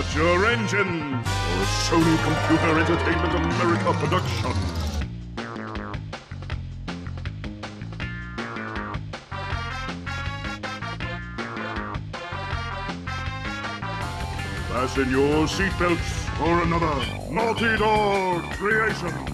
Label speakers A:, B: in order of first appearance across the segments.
A: Start your engines for a Sony Computer Entertainment America production. Fasten your seatbelts for another Naughty Dog creation.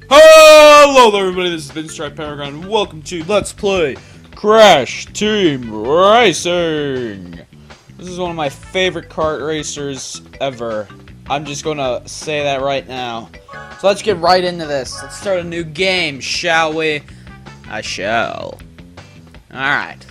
B: Hello there everybody, this is PinstripeParagon. Welcome to Let's Play Crash Team Racing! This is one of my favorite kart racers ever. I'm just gonna say that right now. So let's get right into this. Let's start a new game, shall we? I shall. Alright.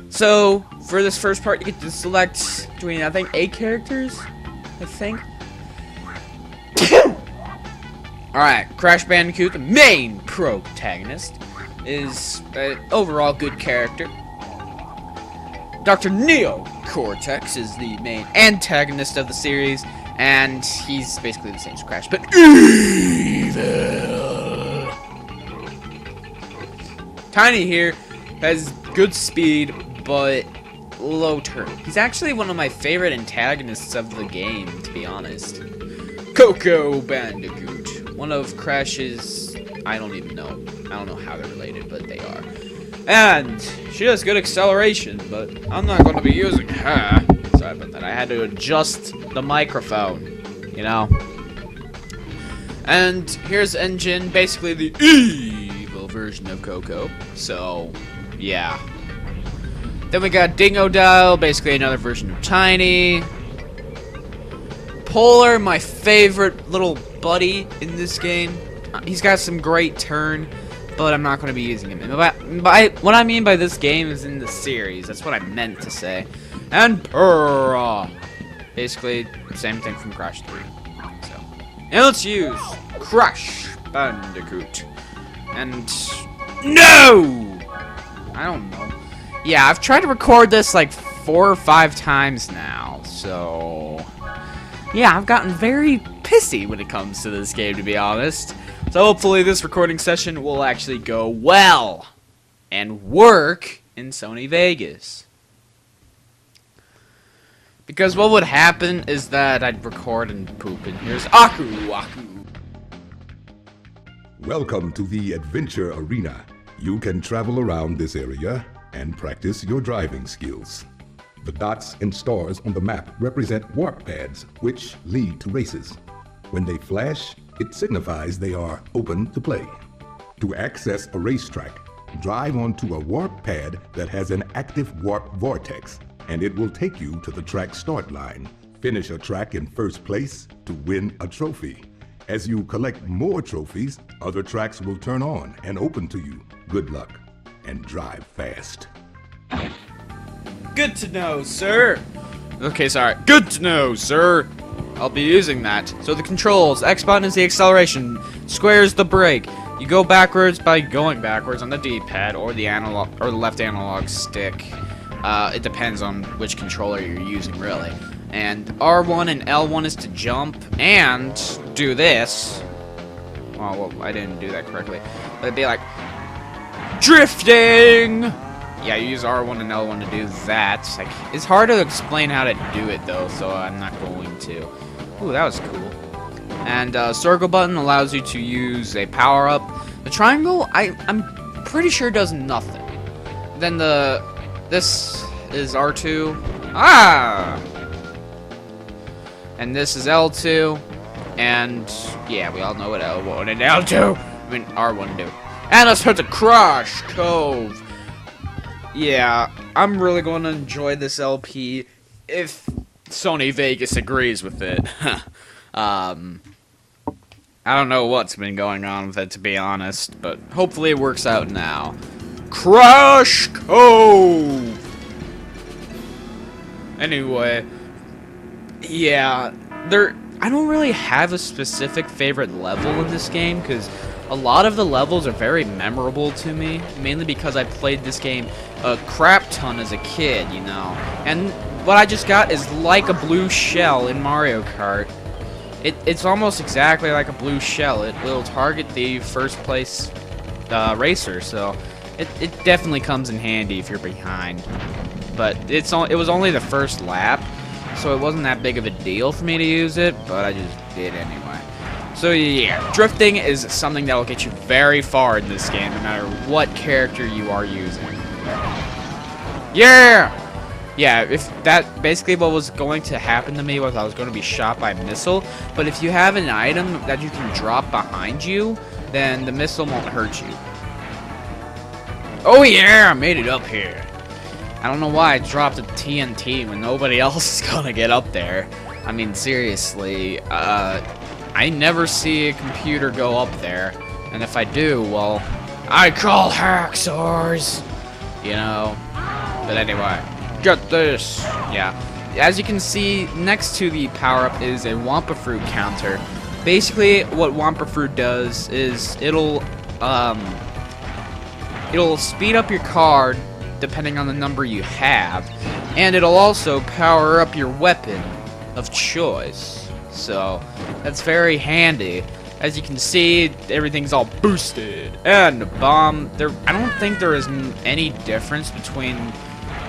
B: So, for this first part, you get to select between, I think, 8 characters? I think. Alright, Crash Bandicoot, the main protagonist, is an overall good character. Dr. Neo Cortex is the main antagonist of the series, and he's basically the same as Crash, but evil. Tiny here has good speed, but low turn. He's actually one of my favorite antagonists of the game, to be honest. Coco Bandicoot, one of Crash's, I don't even know. I don't know how they're related, but they are. And she has good acceleration, but I'm not going to be using her. Sorry about that. I had to adjust the microphone, you know. And here's N.Gin, basically the evil version of Coco. So, yeah. Then we got Dingodile, basically another version of Tiny. Polar, my favorite little buddy in this game. He's got some great turn, but I'm not going to be using him. What I mean by this game is in the series. That's what I meant to say. And Purra. Basically, same thing from Crash 3. So, and let's use Crash Bandicoot. And no! I don't know. Yeah, I've tried to record this like 4 or 5 times now, so yeah, I've gotten very pissy when it comes to this game, to be honest. So hopefully this recording session will actually go well and work in Sony Vegas. Because what would happen is that I'd record and poop, and here's Aku Aku.
C: Welcome to the Adventure Arena. You can travel around this area and practice your driving skills. The dots and stars on the map represent warp pads, which lead to races. When they flash, it signifies they are open to play. To access a racetrack, drive onto a warp pad that has an active warp vortex, and it will take you to the track start line. Finish a track in first place to win a trophy. As you collect more trophies, other tracks will turn on and open to you. Good luck, and drive fast.
B: Good to know, sir. Okay, sorry. Good to know, sir. I'll be using that. So the controls. X button is the acceleration. Square is the brake. You go backwards by going backwards on the D-pad or the analog or the left analog stick. It depends on which controller you're using, really. And R1 and L1 is to jump and do this. Oh, well, I didn't do that correctly. But it'd be like drifting. Yeah, you use R1 and L1 to do that. It's hard to explain how to do it, though, so I'm not going to. Ooh, that was cool. And circle button allows you to use a power-up. The triangle, I'm pretty sure does nothing. Then this is R2. Ah! And this is L2. And, yeah, we all know what L1 and L2, I mean, R1 do. And let's head to Crash Cove. Yeah, I'm really going to enjoy this LP if Sony Vegas agrees with it. I don't know what's been going on with it, to be honest, but hopefully it works out now. Crash Cove! Anyway, yeah, I don't really have a specific favorite level in this game, because a lot of the levels are very memorable to me, mainly because I played this game a crap ton as a kid, you know. And what I just got is like a blue shell in Mario Kart. It's almost exactly like a blue shell. It will target the first place racer, so it definitely comes in handy if you're behind. But it was only the first lap, so it wasn't that big of a deal for me to use it, but I just did anyway. So yeah, drifting is something that will get you very far in this game, no matter what character you are using. Yeah! Yeah, if that basically what was going to happen to me was I was going to be shot by a missile, but if you have an item that you can drop behind you, then the missile won't hurt you. Oh yeah, I made it up here. I don't know why I dropped a TNT when nobody else is gonna get up there. I mean, seriously, I never see a computer go up there, and if I do, well, I call hacksaws, you know. But anyway, get this. Yeah, as you can see, next to the power-up is a Wampa Fruit counter. Basically, what Wampa Fruit does is it'll speed up your card depending on the number you have, and it'll also power up your weapon of choice. So that's very handy. As you can see, everything's all boosted. And the bomb, I don't think there is any difference between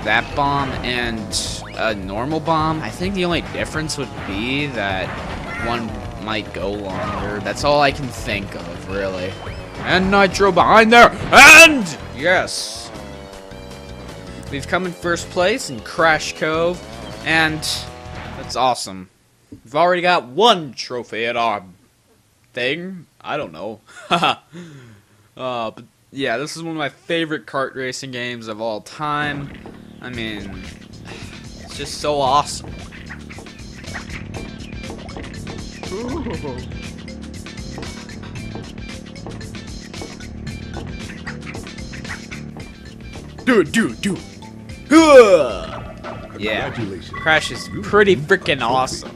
B: that bomb and a normal bomb. I think the only difference would be that one might go longer. That's all I can think of, really. And Nitro behind there, and yes! We've come in first place in Crash Cove, and that's awesome. We've already got one trophy at our thing. I don't know. But yeah, this is one of my favorite kart racing games of all time. I mean, it's just so awesome. Ooh. Do. Yeah, Crash is pretty freaking awesome.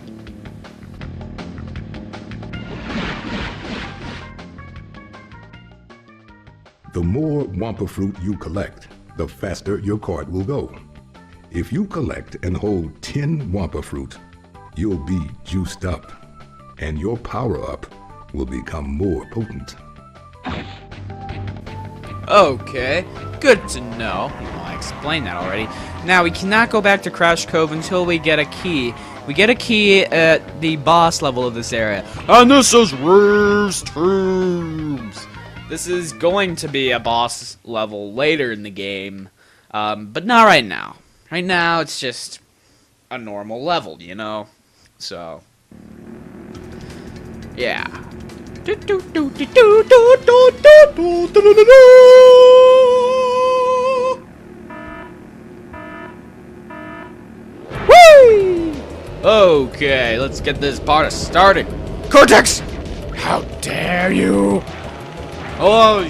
C: The more Wampa Fruit you collect, the faster your cart will go. If you collect and hold 10 Wampa Fruit, you'll be juiced up, and your power-up will become more potent. Okay, good to know. Well, I explained that already. Now, we cannot go back to Crash Cove until we get a key. We get a key at the boss level of this area. And this is Reeves Tubes. This is going to be a boss level later in the game, but not right now. Right now, it's just a normal level, you know? So, yeah. Whee! Okay, let's get this party started. Cortex! How dare you! Oh,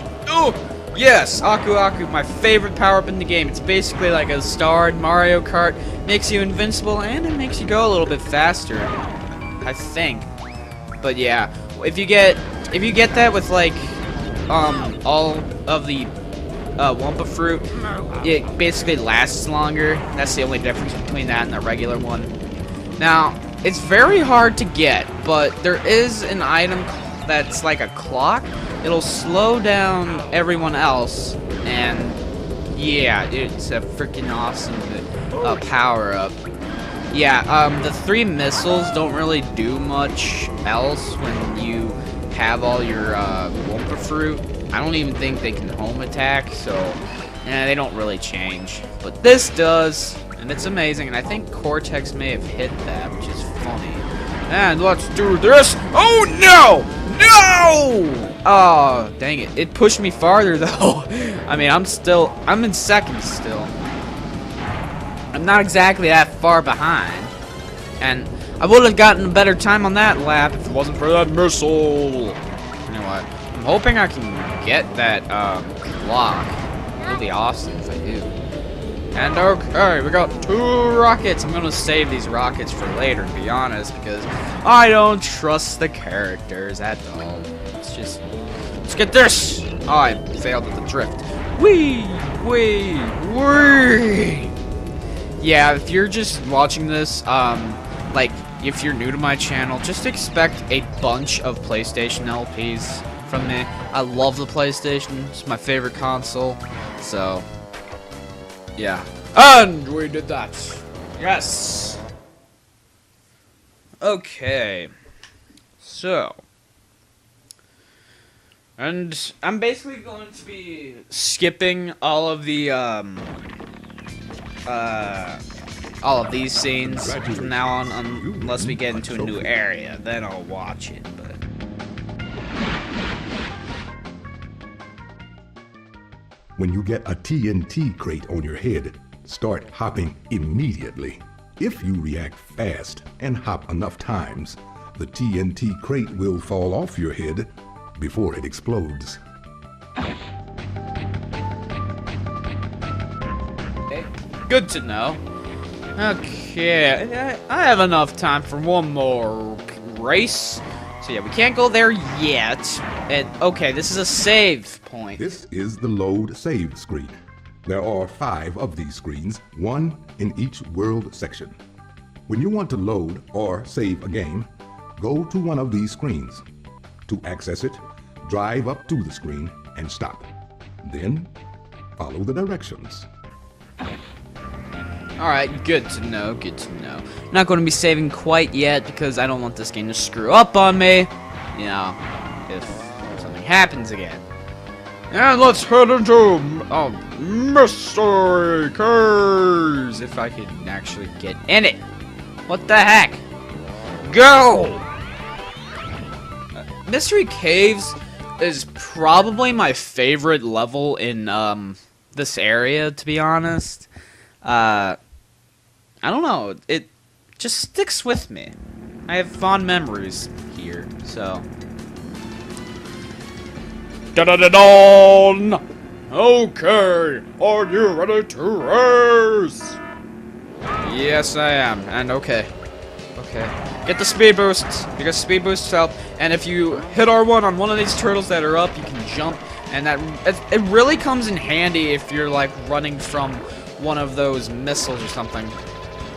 C: yes, Aku Aku, my favorite power-up in the game. It's basically like a star in Mario Kart. Makes you invincible, and it makes you go a little bit faster, I think. But yeah, if you get that with like all of the Wampa Fruit, it basically lasts longer. That's the only difference between that and the regular one. Now, it's very hard to get, but there is an item that's like a clock. It'll slow down everyone else, and yeah, it's a freaking awesome power-up. Yeah, the 3 missiles don't really do much else when you have all your Wampa Fruit. I don't even think they can home attack, so they don't really change. But this does, and it's amazing, and I think Cortex may have hit that, which is funny. And let's do this! Oh no! No! Oh, dang it. It pushed me farther, though. I mean, I'm in second still. I'm not exactly that far behind. And I would have gotten a better time on that lap if it wasn't for that missile. You know what? I'm hoping I can get that clock. It'll be awesome if I do.
B: And okay, we got 2 rockets. I'm gonna save these rockets for later, to be honest, because I don't trust the characters at all. Let's get this. Oh, I failed at the drift. Wee! Yeah, if you're just watching this, like, if you're new to my channel, just expect a bunch of PlayStation LPs from me. I love the PlayStation. It's my favorite console. So, yeah. And we did that. Yes. Okay. So. And I'm basically going to be skipping all of the, all of these scenes from now on, unless we get into a new area. Then I'll watch it, but...
C: When you get a TNT crate on your head, start hopping immediately. If you react fast and hop enough times, the TNT crate will fall off your head before it explodes.
B: Okay, good to know. Okay, I have enough time for one more race. So yeah, we can't go there yet. And okay, this is a save point.
C: This is the load save screen. There are 5 of these screens, 1 in each world section. When you want to load or save a game, go to one of these screens. To access it, drive up to the screen and stop. Then, follow the directions.
B: Alright, good to know, good to know. Not going to be saving quite yet because I don't want this game to screw up on me. You know, if something happens again. And let's head into Mystery Caves, if I could actually get in it. What the heck? Go! Mystery Caves is probably my favorite level in this area, to be honest. I don't know, it just sticks with me. I have fond memories here, so. Da-da-da-don! Okay, are you ready to race? Yes, I am, and okay. Get the speed boosts, because speed boosts help, and if you hit R1 on one of these turtles that are up, you can jump, and it really comes in handy if you're, like, running from one of those missiles or something.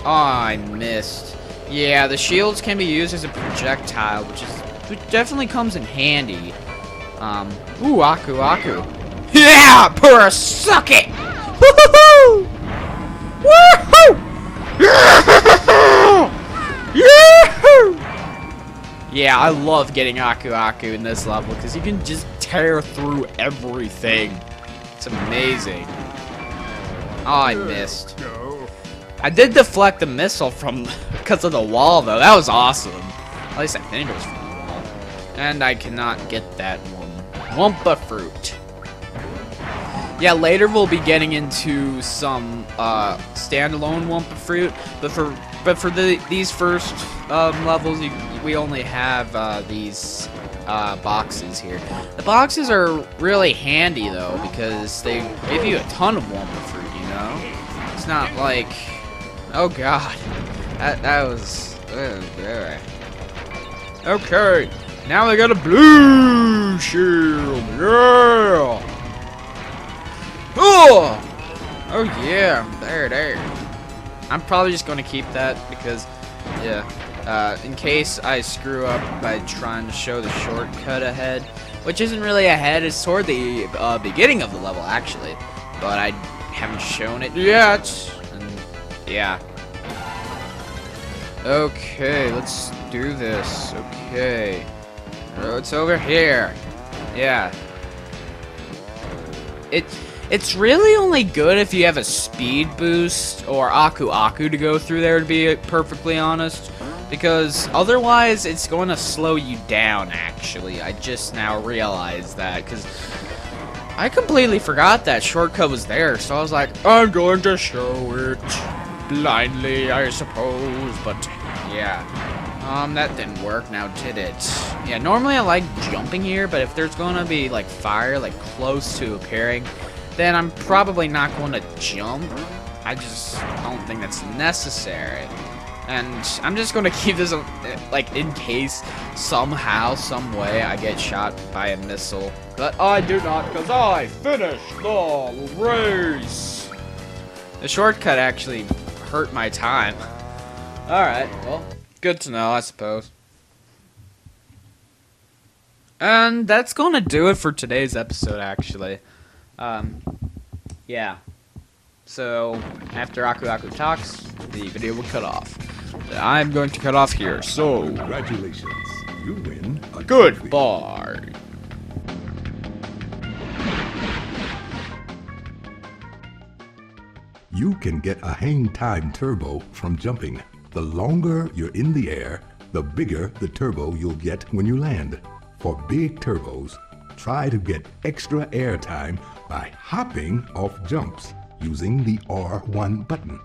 B: Oh, I missed. Yeah, the shields can be used as a projectile, which definitely comes in handy. Ooh, Aku. Yeah, Pura, suck it! Woohoo! Woohoo! Yahoo! Yeah, I love getting Aku in this level because you can just tear through everything. It's amazing. Oh, I missed. I did deflect the missile from because of the wall, though. That was awesome. At least I think it was from the wall. And I cannot get that one. Wumpa fruit. Yeah, later we'll be getting into some standalone Wumpa fruit, but for these first levels, we only have these boxes here. The boxes are really handy though because they give you a ton of Wumpa fruit. You know, it's not like, oh god, that was okay. Now they got a blue shield. Yeah. Oh yeah, there. I'm probably just gonna keep that because, yeah, in case I screw up by trying to show the shortcut ahead, which isn't really ahead, it's toward the beginning of the level actually, but I haven't shown it yet, and yeah. Okay, let's do this. Okay, it's over here. Yeah. It's really only good if you have a speed boost or Aku to go through there, to be perfectly honest. Because otherwise, it's going to slow you down, actually. I just now realized that, because I completely forgot that shortcut was there. So I was like, I'm going to show it blindly, I suppose. But, yeah. That didn't work now, did it? Yeah, normally I like jumping here, but if there's going to be, like, fire, like, close to appearing, then I'm probably not going to jump. I just don't think that's necessary. And I'm just gonna keep this, like, in case somehow, some way I get shot by a missile. But I do not, because I finished the race. The shortcut actually hurt my time. Alright, well, good to know, I suppose. And that's gonna do it for today's episode, actually. Yeah. So, after Aku Aku talks, the video will cut off. I'm going to cut off here, so...
C: Congratulations, you win a trophy.
B: Goodbye.
C: You can get a hang time turbo from jumping. The longer you're in the air, the bigger the turbo you'll get when you land. For big turbos, try to get extra air time by hopping off jumps using the R1 button.